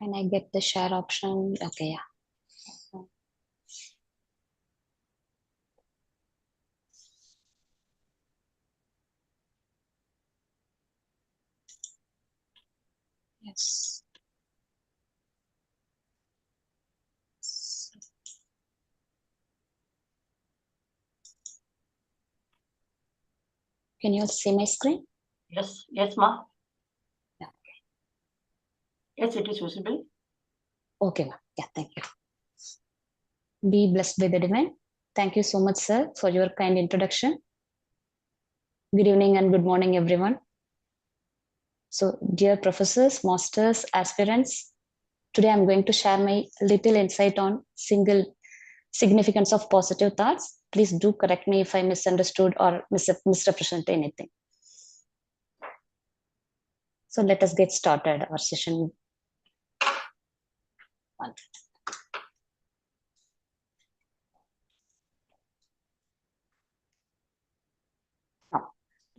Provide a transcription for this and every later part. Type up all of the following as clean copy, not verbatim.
Can I get the share option? Okay, yeah. Yes. Can you see my screen? Yes, yes, ma. Yeah. Yes, it is visible. Okay, ma. Yeah, thank you. Be blessed by the divine. Thank you so much, sir, for your kind introduction. Good evening and good morning, everyone. So, dear professors, masters, aspirants, today I'm going to share my little insight on single significance of positive thoughts. Please do correct me if I misunderstood or misrepresent anything. So let us get started our session. One. Now,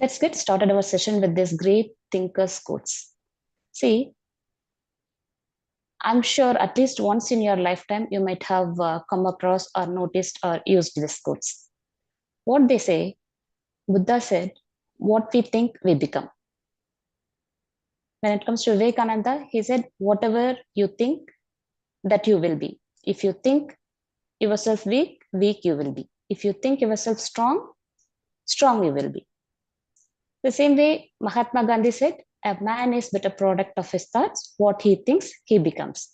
let's get started our session with this great thinker's quotes. See, I'm sure at least once in your lifetime you might have come across or noticed or used these quotes. What they say, Buddha said, what we think we become. When it comes to Vivekananda, he said, whatever you think, that you will be. If you think yourself weak, weak you will be. If you think yourself strong, strong you will be. The same way Mahatma Gandhi said, a man is but a product of his thoughts. What he thinks, he becomes.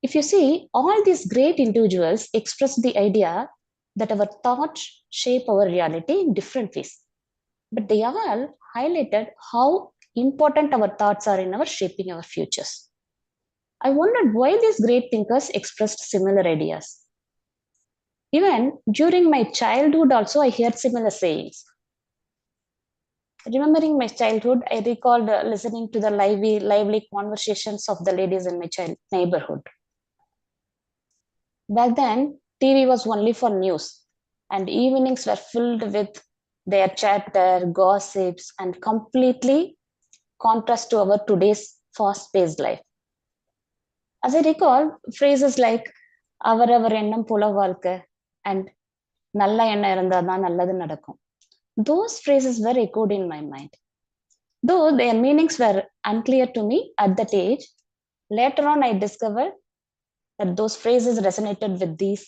If you see, all these great individuals express the idea that our thoughts shape our reality in different ways. But they all highlighted how important our thoughts are in our shaping our futures. I wondered why these great thinkers expressed similar ideas. Even during my childhood also, I heard similar sayings. Remembering my childhood, I recalled listening to the lively conversations of the ladies in my neighborhood. Back then, TV was only for news, and evenings were filled with their chatter, gossips, and completely contrast to our today's fast-paced life. As I recall, phrases like "அவரவர் எண்ணம் போல வாழ்க்கை" and "நல்ல எண்ணம் இருந்தாதான் நல்லது நடக்கும்." Those phrases were echoed in my mind. Though their meanings were unclear to me at that age, later on I discovered that those phrases resonated with these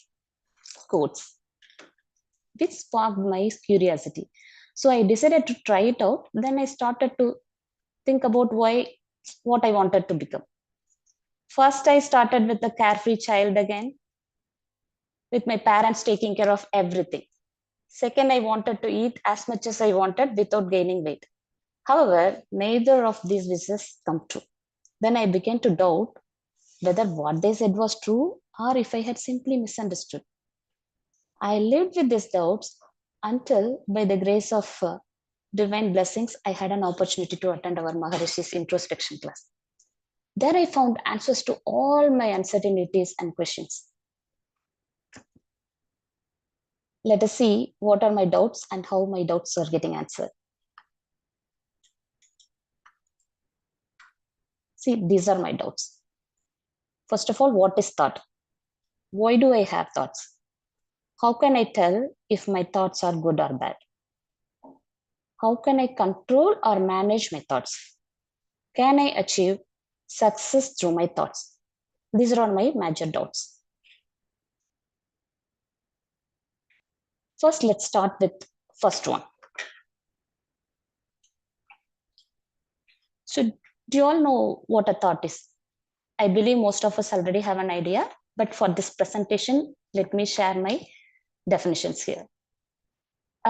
quotes, which sparked my curiosity. So I decided to try it out. Then I started to think about what I wanted to become. First, I started with a carefree child again, with my parents taking care of everything. Second, I wanted to eat as much as I wanted without gaining weight. However, neither of these wishes come true. Then I began to doubt whether what they said was true or if I had simply misunderstood. I lived with these doubts until, by the grace of divine blessings, I had an opportunity to attend our Maharishi's introspection class. There I found answers to all my uncertainties and questions. Let us see what are my doubts and how my doubts are getting answered. See, these are my doubts. First of all, what is thought? Why do I have thoughts? How can I tell if my thoughts are good or bad? How can I control or manage my thoughts? Can I achieve success through my thoughts? These are all my major doubts. First, let's start with first one. So, do you all know what a thought is? I believe most of us already have an idea, but for this presentation, let me share my definitions here.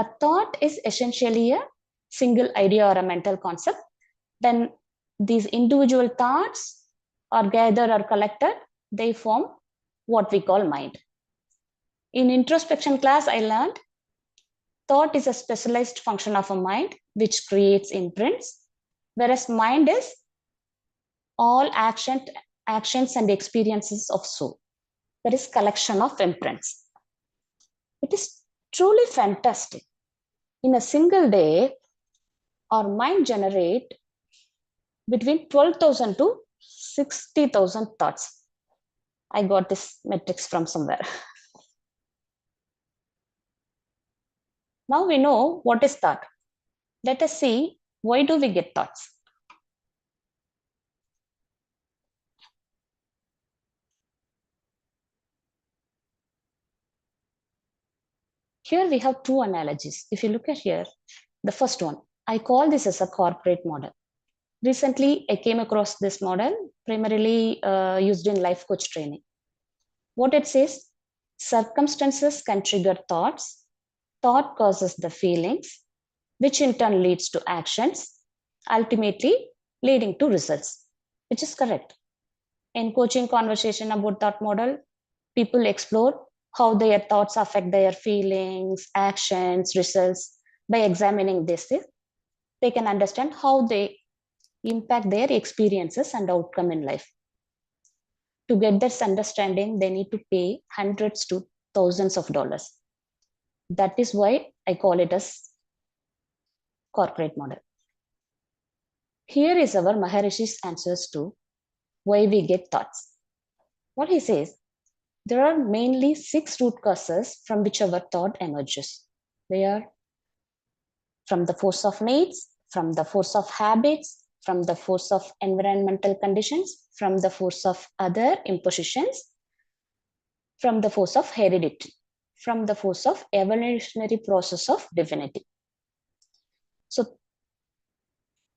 A thought is essentially a single idea or a mental concept. When these individual thoughts are gathered or collected, they form what we call mind. In introspection class, I learned thought is a specialized function of a mind which creates imprints, whereas mind is all actions and experiences of soul. That is collection of imprints. It is truly fantastic. In a single day, our mind generate between 12,000 to 60,000 thoughts. I got this metrics from somewhere. Now we know what is thought. Let us see, why do we get thoughts? Here we have two analogies. If you look at here, the first one, I call this as a corporate model. Recently, I came across this model, primarily used in life coach training. What it says, circumstances can trigger thoughts, thought causes the feelings, which in turn leads to actions, ultimately leading to results, which is correct. In coaching conversation about thought model, people explore how their thoughts affect their feelings, actions, results. By examining this, they can understand how they impact their experiences and outcome in life. To get this understanding, they need to pay hundreds to thousands of dollars. That is why I call it as corporate model. Here is our Maharishi's answers to why we get thoughts. What he says, there are mainly 6 root causes from which our thought emerges. They are from the force of needs, from the force of habits, from the force of environmental conditions, from the force of other impositions, from the force of heredity, from the force of evolutionary process of divinity. So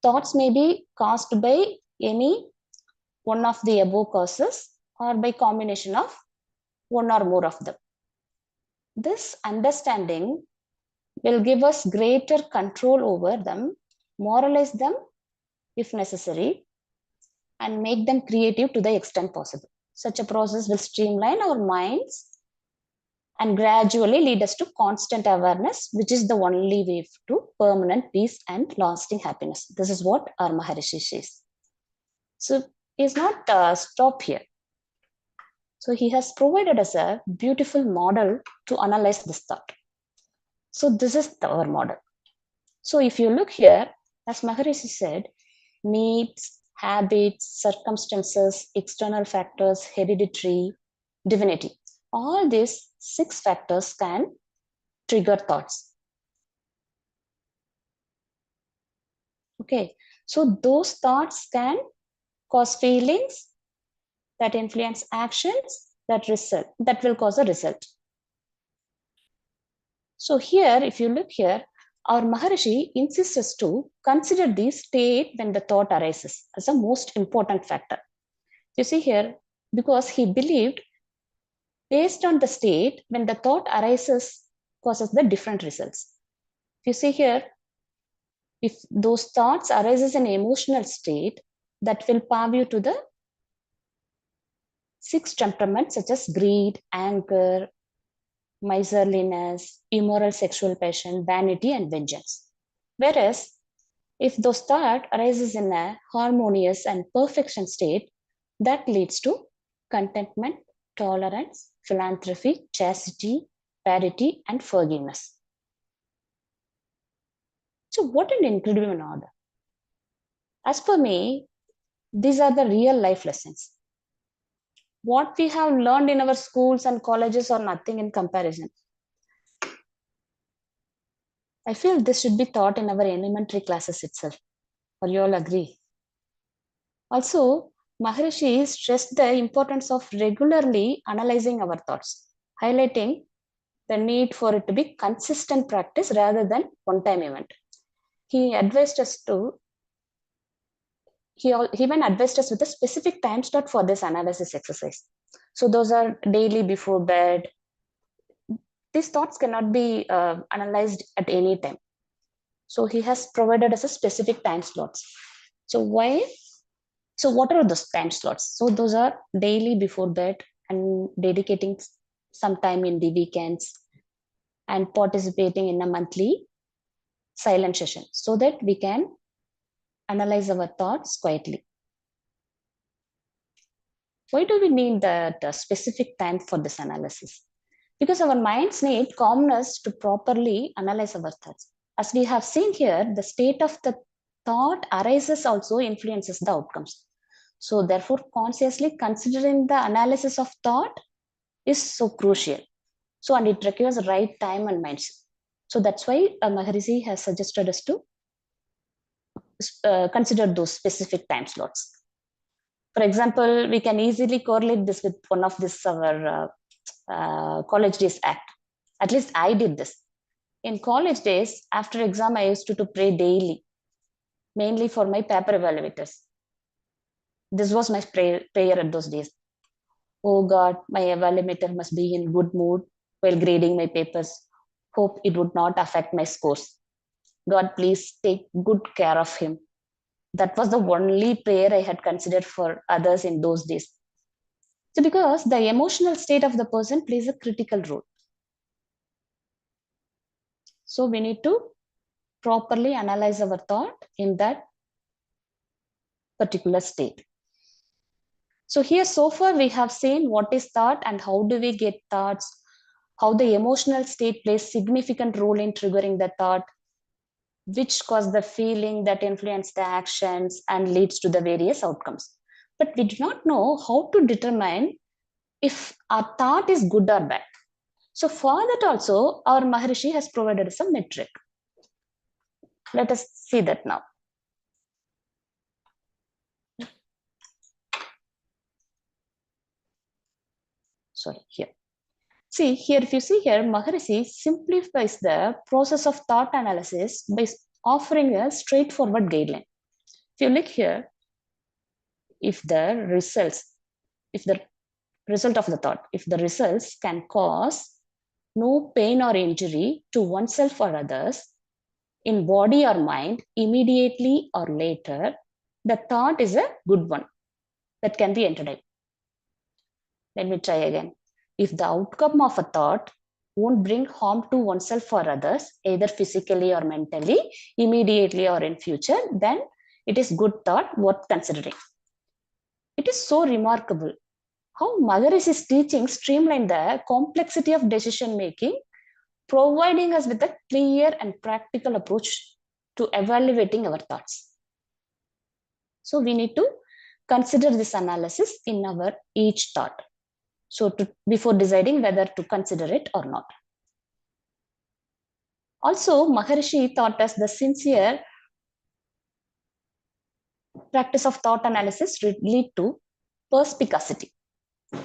thoughts may be caused by any one of the above causes or by combination of one or more of them. This understanding will give us greater control over them, moralize them if necessary, and make them creative to the extent possible. Such a process will streamline our minds and gradually lead us to constant awareness, which is the only way to permanent peace and lasting happiness. This is what our Maharishi says. So he's not stopped here. So he has provided us a beautiful model to analyze this thought. So this is our model. So if you look here, as Maharishi said, needs, habits, circumstances, external factors, hereditary, divinity. All these 6 factors can trigger thoughts. Okay, so those thoughts can cause feelings that influence actions that will cause a result. So here, if you look here, our Maharishi insists us to consider the state when the thought arises as a most important factor. You see here, because he believed based on the state when the thought arises causes the different results. You see here, if those thoughts arises in emotional state, that will path you to the 6 temperaments such as greed, anger, miserliness, immoral sexual passion, vanity, and vengeance. Whereas, if those thought arises in a harmonious and perfection state, that leads to contentment, tolerance, philanthropy, chastity, parity, and forgiveness. So, what an incredible order. As per me, these are the real life lessons. What we have learned in our schools and colleges are nothing in comparison. I feel this should be taught in our elementary classes itself. Or you all agree? Also, Maharishi stressed the importance of regularly analyzing our thoughts, highlighting the need for it to be consistent practice rather than one-time event. He advised us to, he even advised us with a specific time slot for this analysis exercise. So those are daily before bed. These thoughts cannot be analyzed at any time. So he has provided us a specific time slots. So why? So what are those time slots? So those are daily before bed and dedicating some time in the weekends and participating in a monthly silent session so that we can analyze our thoughts quietly. Why do we need that specific time for this analysis? Because our minds need calmness to properly analyze our thoughts. As we have seen here, the state of the thought arises also influences the outcomes. So therefore, consciously considering the analysis of thought is so crucial. So, and it requires right time and mindset. So that's why Maharishi has suggested us to consider those specific time slots. For example, we can easily correlate this with one of this our college days act. At least I did this. In college days, after exam, I used to pray daily, mainly for my paper evaluators. This was my prayer at those days. Oh God, my evaluator must be in good mood while grading my papers. Hope it would not affect my scores. God, please take good care of him. That was the only prayer I had considered for others in those days. So, because the emotional state of the person plays a critical role. So, we need to properly analyze our thought in that particular state. So, here so far we have seen what is thought and how do we get thoughts, how the emotional state plays significant role in triggering the thought, which cause the feeling that influence the actions and leads to the various outcomes. But we do not know how to determine if our thought is good or bad. So for that also, our Maharishi has provided some metric. Let us see that now. Sorry, here. See, here, if you see here, Maharishi simplifies the process of thought analysis by offering a straightforward guideline. If you look here, if the result of the thought, if the results can cause no pain or injury to oneself or others in body or mind immediately or later, the thought is a good one that can be entertained. Let me try again. If the outcome of a thought won't bring harm to oneself or others, either physically or mentally, immediately or in future, then it is good thought worth considering. It is so remarkable how Maharishi's teachings streamline the complexity of decision making, providing us with a clear and practical approach to evaluating our thoughts. So we need to consider this analysis in our each thought. So before deciding whether to consider it or not. Also, Maharishi taught us the sincere practice of thought analysis lead to perspicacity.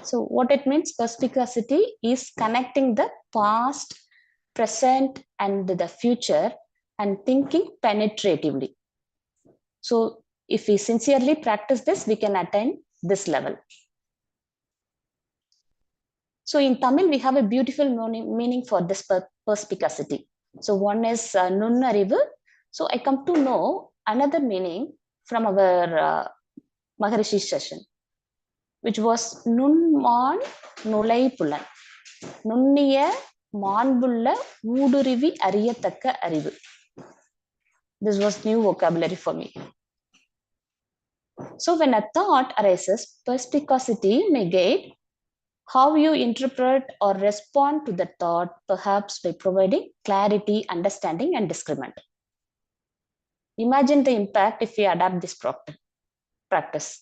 So what it means, perspicacity is connecting the past, present, and the future and thinking penetratively. So if we sincerely practice this, we can attain this level. So in Tamil, we have a beautiful meaning for this perspicacity. So one is nunnarivu. So I come to know another meaning from our Maharishi session, which was nunman nulai pulan. Nunniya manbulla udurivi ariyathakka arivu. This was new vocabulary for me. So when a thought arises, perspicacity may guide how you interpret or respond to the thought, perhaps by providing clarity, understanding, and discernment. Imagine the impact if we adapt this practice.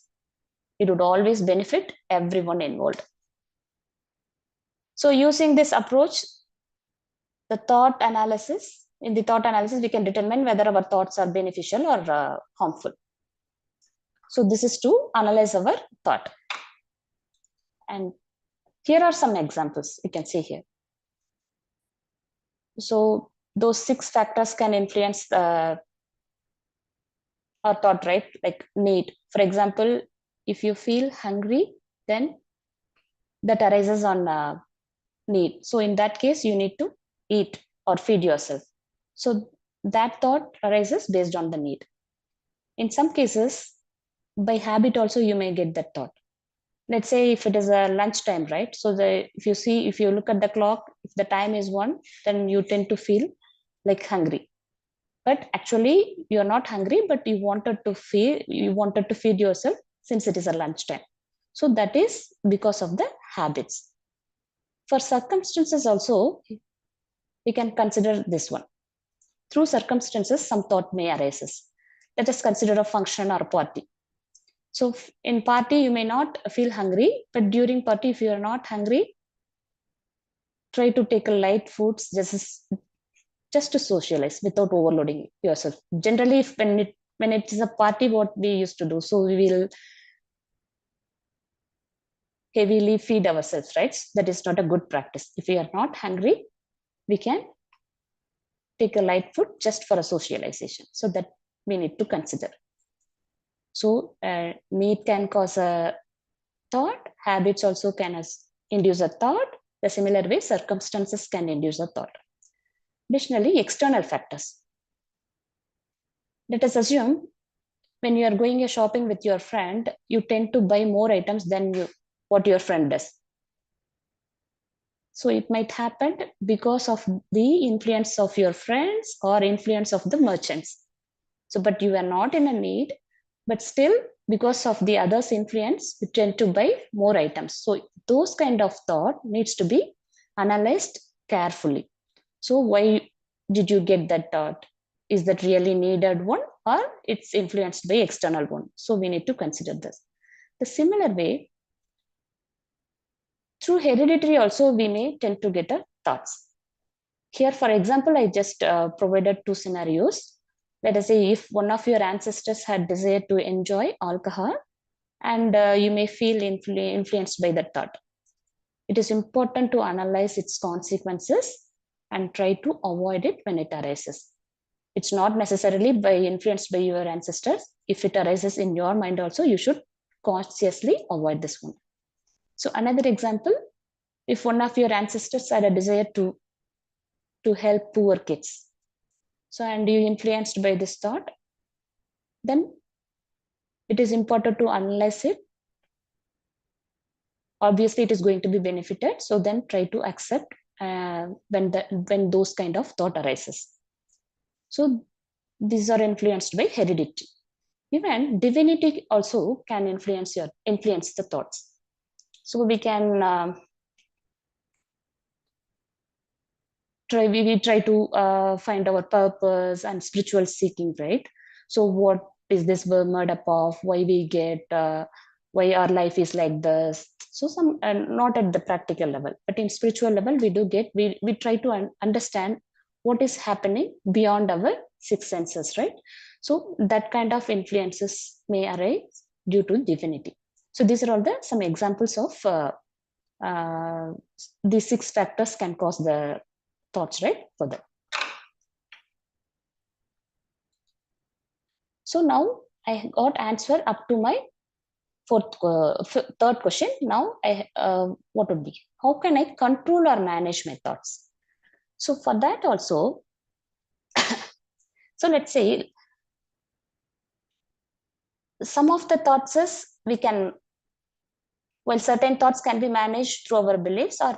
It would always benefit everyone involved. So using this approach, in the thought analysis, we can determine whether our thoughts are beneficial or harmful. So this is to analyze our thought. And here are some examples you can see here. So those 6 factors can influence our thought, right? Like need. For example, if you feel hungry, then that arises on need. So in that case, you need to eat or feed yourself. So that thought arises based on the need. In some cases, by habit also, you may get that thought. Let's say if it is a lunchtime, right? So if you look at the clock, if the time is 1, then you tend to feel like hungry. But actually you're not hungry, but you wanted to feed yourself since it is a lunchtime. So that is because of the habits. For circumstances also, we can consider this one. Through circumstances, some thought may arise. Let us consider a function or a party. So in party, you may not feel hungry, but during party, if you are not hungry, try to take a light foods just to socialize without overloading yourself. Generally, if when it is a party, what we used to do, so we will heavily feed ourselves, right? That is not a good practice. If we are not hungry, we can take a light food just for a socialization. So that we need to consider. So meat can cause a thought, habits also can induce a thought. The similar way, circumstances can induce a thought. Additionally, external factors. Let us assume when you are going shopping with your friend, you tend to buy more items than what your friend does. So it might happen because of the influence of your friends or influence of the merchants. So, but you are not in a need, but still because of the others' influence, you tend to buy more items. So those kind of thought needs to be analyzed carefully. So why did you get that thought? Is that really needed one, or it's influenced by external one? So we need to consider this. The similar way, through hereditary also we may tend to get a thoughts. Here, for example, I just provided two scenarios. Let us say if one of your ancestors had desired to enjoy alcohol, and you may feel influenced by that thought. It is important to analyze its consequences and try to avoid it when it arises. It's not necessarily influenced by your ancestors. If it arises in your mind also, you should consciously avoid this one. So another example, if one of your ancestors had a desire to help poor kids, so and you influenced by this thought, then it is important to analyze it. Obviously, it is going to be benefited. So then try to accept when those kind of thought arises. So these are influenced by heredity. Even divinity also can influence the thoughts. So we can try to find our purpose and spiritual seeking, right? So what is this world made up of? Why we get? Why our life is like this? So some not at the practical level, but in spiritual level, we try to understand what is happening beyond our six senses, right? So that kind of influences may arise due to divinity. So these are all some examples of these six factors can cause the thoughts, right? For that. So now I got answer up to my third question. Now what would be, how can I control or manage my thoughts? So for that also, so let's say some of the thoughts is we can, well, certain thoughts can be managed through our beliefs, or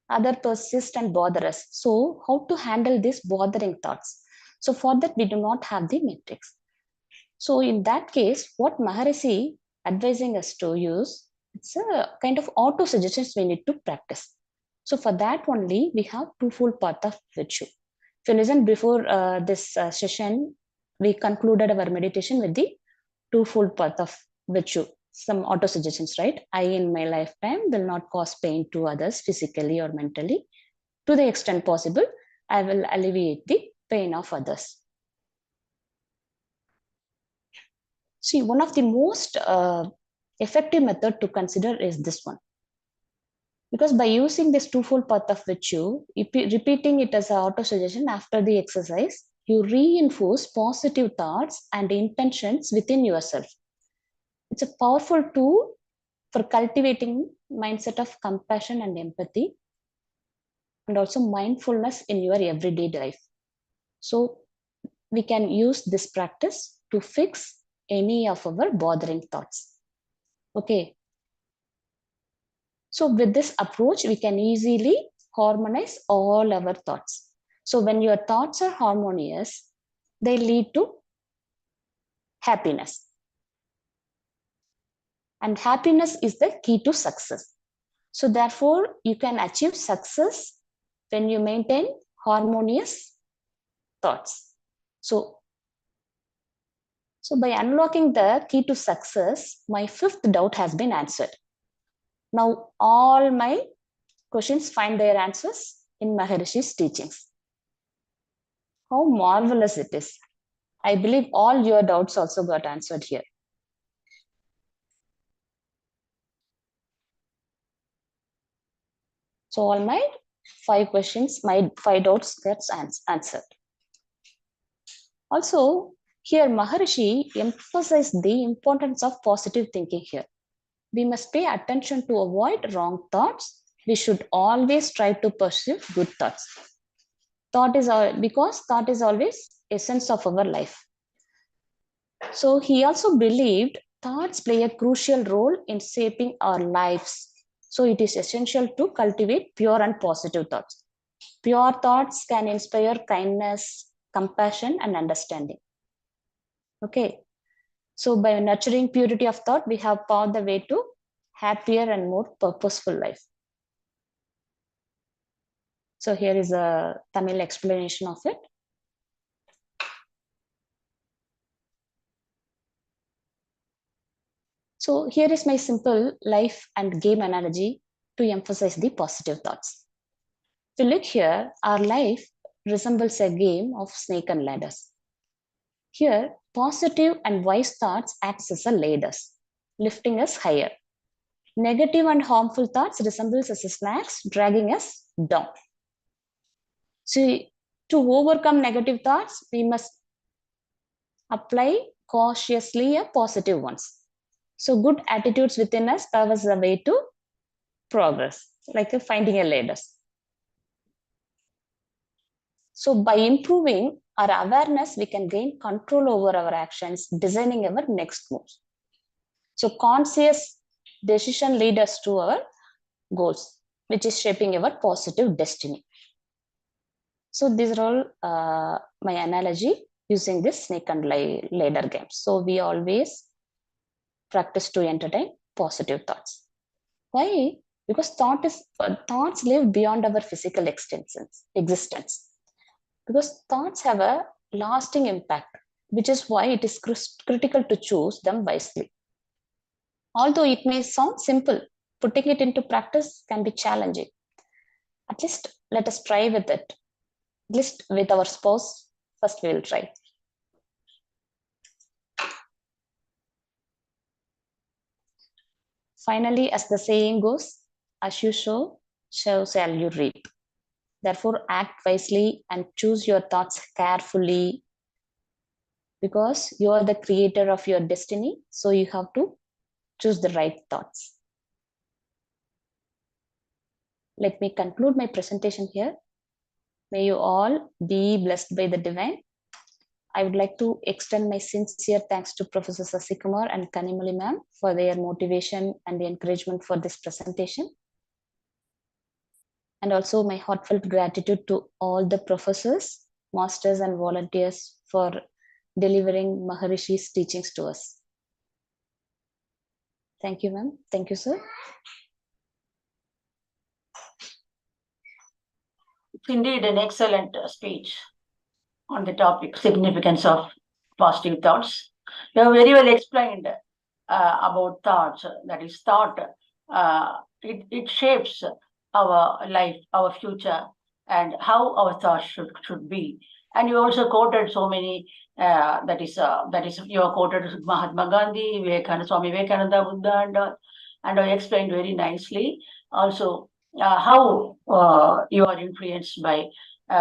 other persist and bother us. So how to handle these bothering thoughts? So for that, we do not have the metrics. So in that case, what Maharishi advising us to use, it's a kind of auto suggestions we need to practice. So for that only, we have twofold path of virtue. If you listen before this session, we concluded our meditation with the twofold path of virtue. Some auto suggestions, right? I in my lifetime will not cause pain to others physically or mentally. To the extent possible, I will alleviate the pain of others. See, one of the most effective method to consider is this one. Because by using this twofold path of virtue, repeating it as an auto-suggestion after the exercise, you reinforce positive thoughts and intentions within yourself. It's a powerful tool for cultivating mindset of compassion and empathy, and also mindfulness in your everyday life. So we can use this practice to fix any of our bothering thoughts. Okay. So with this approach, we can easily harmonize all our thoughts. So when your thoughts are harmonious, they lead to happiness. And happiness is the key to success. So therefore, you can achieve success when you maintain harmonious thoughts. So by unlocking the key to success, my fifth doubt has been answered. Now all my questions find their answers in Maharishi's teachings. How marvelous it is. I believe all your doubts also got answered here. So all my 5 questions, my 5 doubts gets answered. Also, here Maharishi emphasized the importance of positive thinking here. We must pay attention to avoid wrong thoughts. We should always try to pursue good thoughts. Because thought is always essence of our life. So he also believed thoughts play a crucial role in shaping our lives. So it is essential to cultivate pure and positive thoughts. Pure thoughts can inspire kindness, compassion, and understanding. Okay. So by nurturing purity of thought, we have paved the way to happier and more purposeful life. So here is a Tamil explanation of it. So here is my simple life and game analogy to emphasize the positive thoughts. If you look here, our life resembles a game of snake and ladders. Here, positive and wise thoughts act as a ladders, lifting us higher. Negative and harmful thoughts resembles as snakes, dragging us down. So to overcome negative thoughts, we must apply cautiously a positive ones. So good attitudes within us paves the way to progress, like finding a ladder. So by improving our awareness, we can gain control over our actions, designing our next moves. So conscious decision leads us to our goals, which is shaping our positive destiny. So these are all my analogy using this snake and ladder game. So we always practice to entertain positive thoughts. Why? Because thoughts live beyond our physical existence. Because thoughts have a lasting impact, which is why it is critical to choose them wisely. Although it may sound simple, putting it into practice can be challenging. At least let us try with it. At least with our spouse, first we will try. Finally, as the saying goes, as you sow, so shall you reap. Therefore, act wisely and choose your thoughts carefully, because you are the creator of your destiny. So you have to choose the right thoughts. Let me conclude my presentation here. May you all be blessed by the divine. I would like to extend my sincere thanks to Professor Sasikumar and Kanimali ma'am for their motivation and the encouragement for this presentation. And also my heartfelt gratitude to all the professors, masters, and volunteers for delivering Maharishi's teachings to us. Thank you, ma'am. Thank you, sir. It's indeed an excellent speech on the topic, significance of positive thoughts. You have very well explained about thoughts. That is, thought, it shapes our life, our future, and how our thoughts should be. And you also quoted so many, that is you have quoted Mahatma Gandhi, Swami Vivekananda, Buddha, and I explained very nicely. Also, how you are influenced by,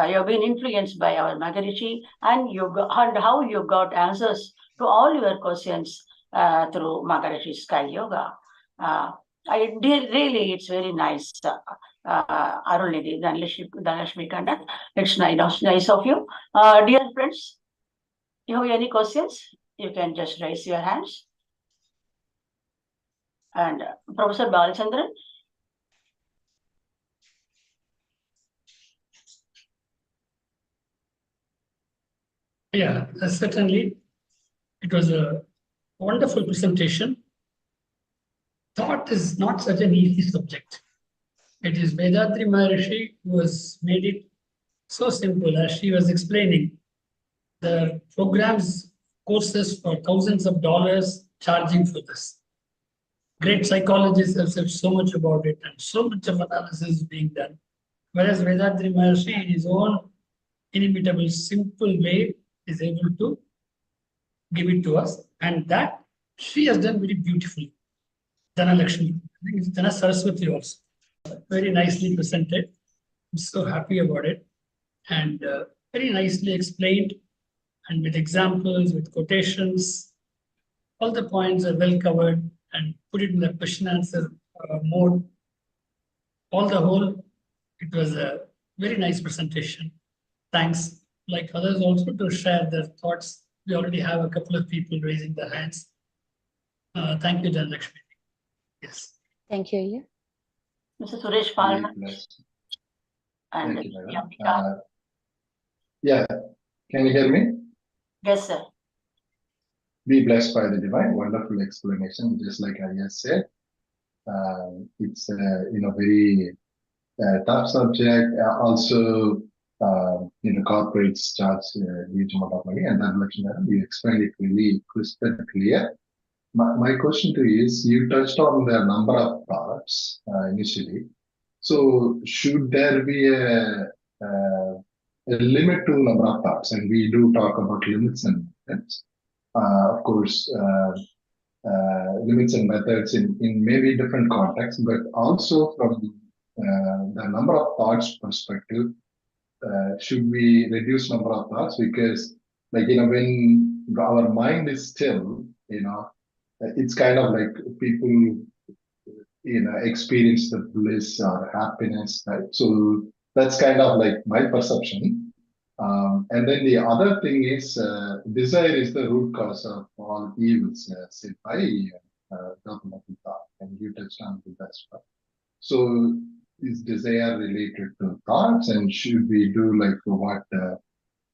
you have been influenced by our Maharishi, and how you got answers to all your questions through Maharishi's Sky Yoga. Really, it's very nice, Arulnidhi, DHANALAKSHMI Kannan. It's nice of you. Dear friends, you have any questions? You can just raise your hands. And Professor Balachandran. Yeah, certainly. It was a wonderful presentation. Thought is not such an easy subject. It is Vethathiri Maharishi who has made it so simple as she was explaining. The programs, courses for thousands of dollars charging for this. Great psychologists have said so much about it and so much of analysis is being done. Whereas Vethathiri Maharishi, in his own inimitable, simple way, is able to give it to us. And that she has done very beautifully. DHANALAKSHMI, I think it's Dana Saraswati also. Very nicely presented. I'm so happy about it. And very nicely explained, and with examples, with quotations. All the points are well covered and put it in the question answer mode. All the whole, it was a very nice presentation. Thanks, like others also, to share their thoughts. We already have a couple of people raising their hands. Thank you, DHANALAKSHMI. Yes. Thank you. Yeah. Mr. Suresh Palma Yes. and Thank you, madam. Yamika. Yeah, can you hear me? Yes, sir. Be blessed by the divine, wonderful explanation, just like I just said. It's very tough subject. Also, corporates charge a huge amount of money, and then you explained it really crystal clear. My question to you is, you touched on the number of thoughts initially. So should there be a limit to number of thoughts? And we do talk about limits and methods. Of course, limits and methods in maybe different contexts, but also from the number of thoughts perspective, should we reduce number of thoughts? Because when our mind is still, it's kind of like people, experience the bliss or happiness, right? So that's kind of like my perception. And then the other thing is, desire is the root cause of all evils, said by Gautama Buddha, and you touched on the best part. So is desire related to thoughts, and should we do like what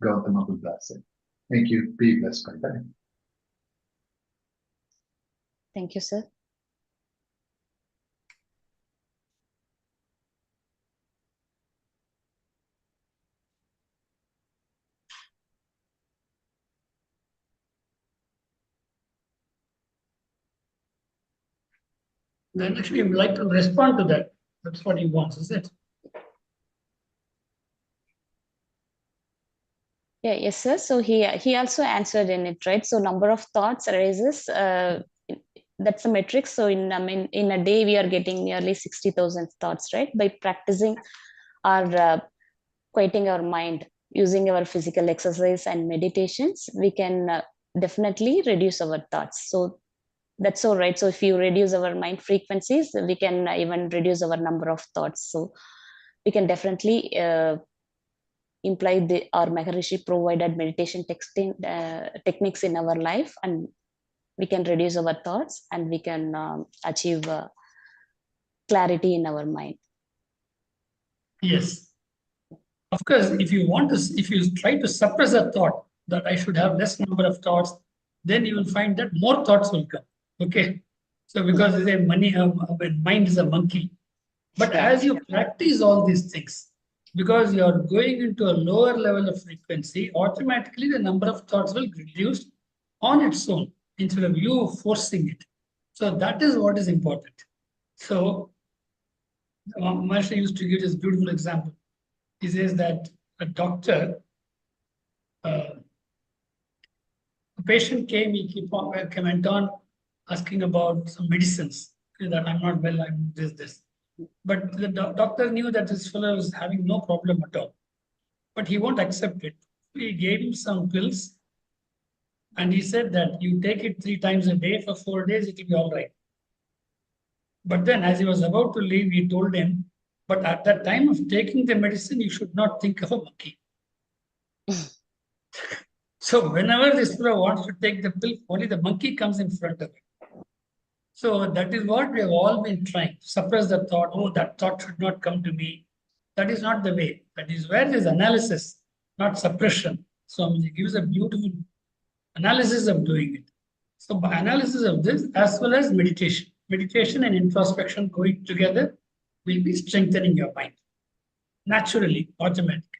Gautama Buddha said? Thank you. Be blessed by that. Thank you, sir. Then actually, we would like to respond to that. That's what he wants, is it? Yeah, yes, sir. So he also answered in it, right? So number of thoughts arises. That's a metric. So in a day we are getting nearly 60,000 thoughts, right? By practicing or quieting our mind using our physical exercise and meditations, we can definitely reduce our thoughts. So that's all right. So if you reduce our mind frequencies, we can even reduce our number of thoughts. So we can definitely imply our Maharishi provided meditation techniques in our life, and we can reduce our thoughts and we can achieve clarity in our mind. Yes. Of course, if you try to suppress a thought that I should have less number of thoughts, then you will find that more thoughts will come. Okay. So because mind is a monkey. But as you practice all these things, because you are going into a lower level of frequency, automatically the number of thoughts will reduce on its own instead of you forcing it. So that is what is important. So Maharishi used to give this beautiful example. He says that a doctor, a patient came, he went on asking about some medicines, that I'm not well, I'm this. But the doctor knew that this fellow was having no problem at all. But he won't accept it. He gave him some pills and he said that you take it 3 times a day for 4 days, it will be all right. But then as he was about to leave, he told him, but at that time of taking the medicine, you should not think of a monkey. So whenever this fellow wants to take the pill, only the monkey comes in front of him. So that is what we have all been trying to suppress the thought. Oh, that thought should not come to me. That is not the way. That is where there is analysis, not suppression. So he gives a beautiful analysis of doing it. So by analysis of this, as well as meditation and introspection going together will be strengthening your mind naturally, automatically.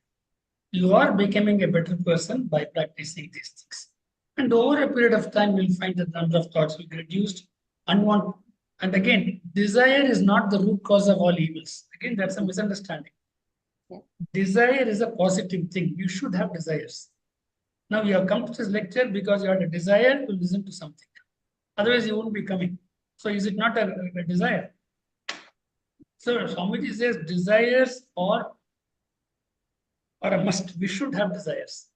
You are becoming a better person by practicing these things. And over a period of time, you'll find that the number of thoughts will get reduced. Unwanted. And again, desire is not the root cause of all evils. Again, that's a misunderstanding. Yeah. Desire is a positive thing. You should have desires. Now you have come to this lecture because you had a desire to listen to something. Otherwise, you won't be coming. So is it not a desire? So Swamiji says desires are a must. We should have desires.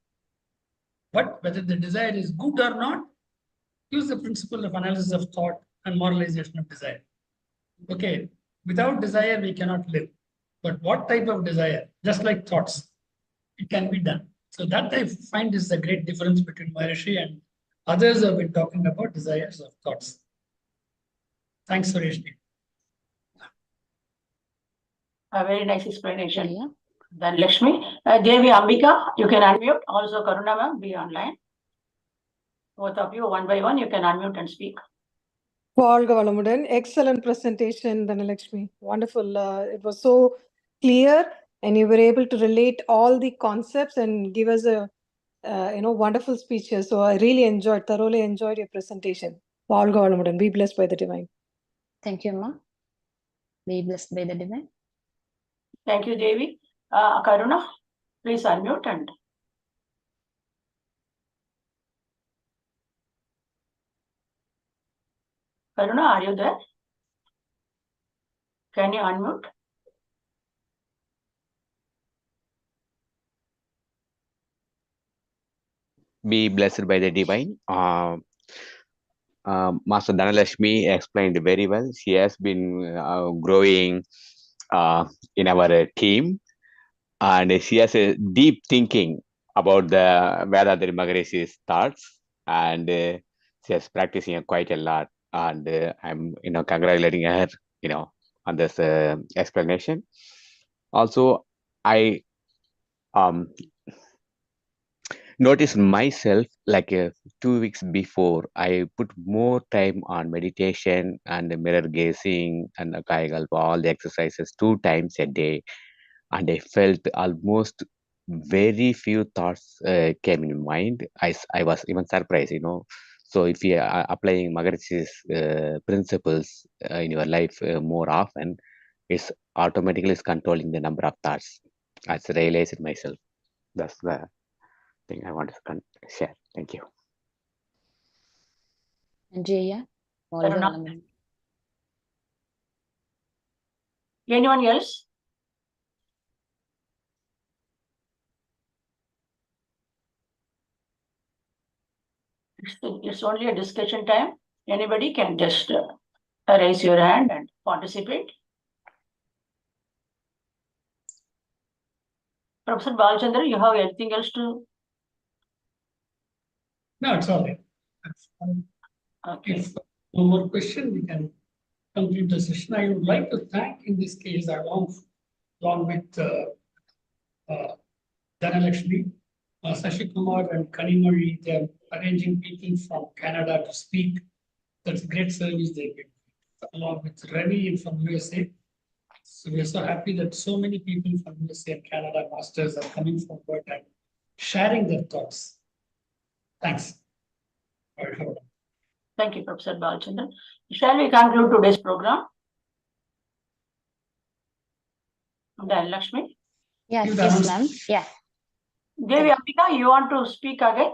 But whether the desire is good or not, use the principle of analysis of thought and moralization of desire. Okay, without desire, we cannot live. But what type of desire? Just like thoughts, it can be done. So that I find is the great difference between Maharishi and others who have been talking about desires of thoughts. Thanks, Sureshji. A very nice explanation. Yeah. Then Lakshmi, Devi Ambika, you can unmute. Also Karuna ma'am, be online. Both of you, one by one, you can unmute and speak. வாழ்க வளமுடன். Excellent presentation, Dhanalakshmi. Wonderful. It was so clear, and you were able to relate all the concepts and give us a wonderful speeches. So I really thoroughly enjoyed your presentation. வாழ்க வளமுடன். Be blessed by the divine. Thank you, Ma. Be blessed by the divine. Thank you, Devi. Karuna, please unmute and Karuna, are you there? Can you unmute? Be blessed by the divine. Master Dhanalakshmi explained very well. She has been growing in our team, and she has a deep thinking about the Vethathiri Maharishi's thoughts, and she is practicing quite a lot. And I'm congratulating her on this explanation. Also, I noticed myself like 2 weeks before, I put more time on meditation and mirror gazing and Kayakalpa, all the exercises 2 times a day, and I felt almost very few thoughts came in mind. I was even surprised, So if you are applying Maharishi's principles in your life more often, it's automatically controlling the number of thoughts. I realized it myself. That's the thing I want to share. Thank you. And Jaya. Anyone else? It's only a discussion time. Anybody can just raise your hand and participate. Professor Balchandra, you have anything else to? No, it's all right. Okay. If no more question, we can complete the session. I would like to thank, in this case, along with Dhanalakshmi, Sashi Kumar and Kanimari, they are arranging people from Canada to speak. That's a great service they give. Along with Ravi from USA. So we are so happy that so many people from USA and Canada masters are coming forward and sharing their thoughts. Thanks. Thank you, Professor Balchandran. Shall we conclude today's program? Lakshmi? Yes, ma'am. Yeah. Devi Ambika, you want to speak again?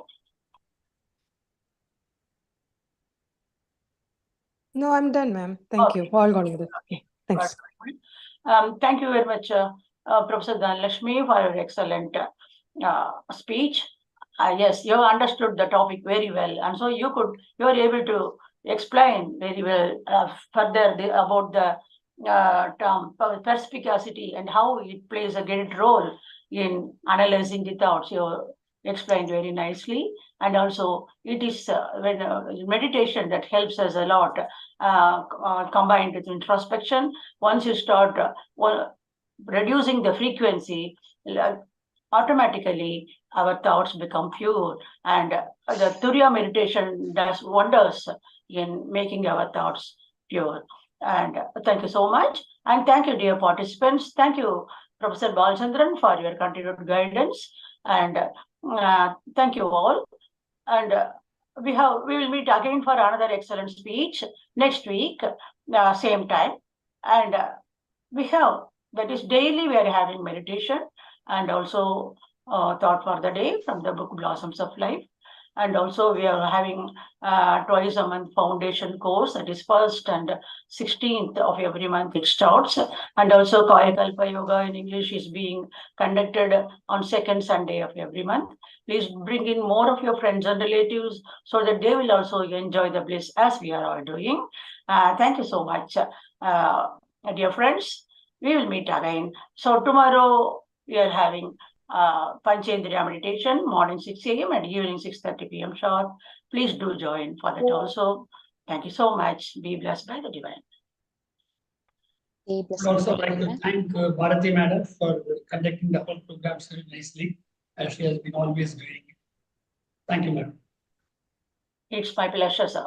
No, I'm done, ma'am. Thank you. All gone with it. Okay. Thanks. Thank you very much, Professor Dhanalakshmi, for your excellent speech. Yes, you understood the topic very well, and so you are able to explain very well further about the term perspicacity and how it plays a great role in analyzing the thoughts. You explained very nicely, and also it is meditation that helps us a lot, combined with introspection. Once you start reducing the frequency, automatically our thoughts become pure, and the Turiya meditation does wonders in making our thoughts pure. And thank you so much, and thank you, dear participants. Thank you, Professor Balchandran, for your continued guidance. And thank you all. And we will meet again for another excellent speech next week, same time. And we have, that is daily we are having meditation and also thought for the day from the book Blossoms of Life. And also we are having twice a month foundation course, that is 1st and 16th of every month it starts. And also Kayakalpa Yoga in English is being conducted on 2nd Sunday of every month. Please bring in more of your friends and relatives so that they will also enjoy the bliss as we are all doing. Thank you so much, dear friends. We will meet again. So tomorrow we are having Panchendriya meditation, morning 6 a.m. and evening 6:30 p.m. sharp. Please do join for that also. Thank you so much. Be blessed by the divine. Be blessed I would also by the like to divine. thank Bharati Madam for conducting the whole program so nicely, as she has been always doing it. Thank you, Madam. It's my pleasure, sir.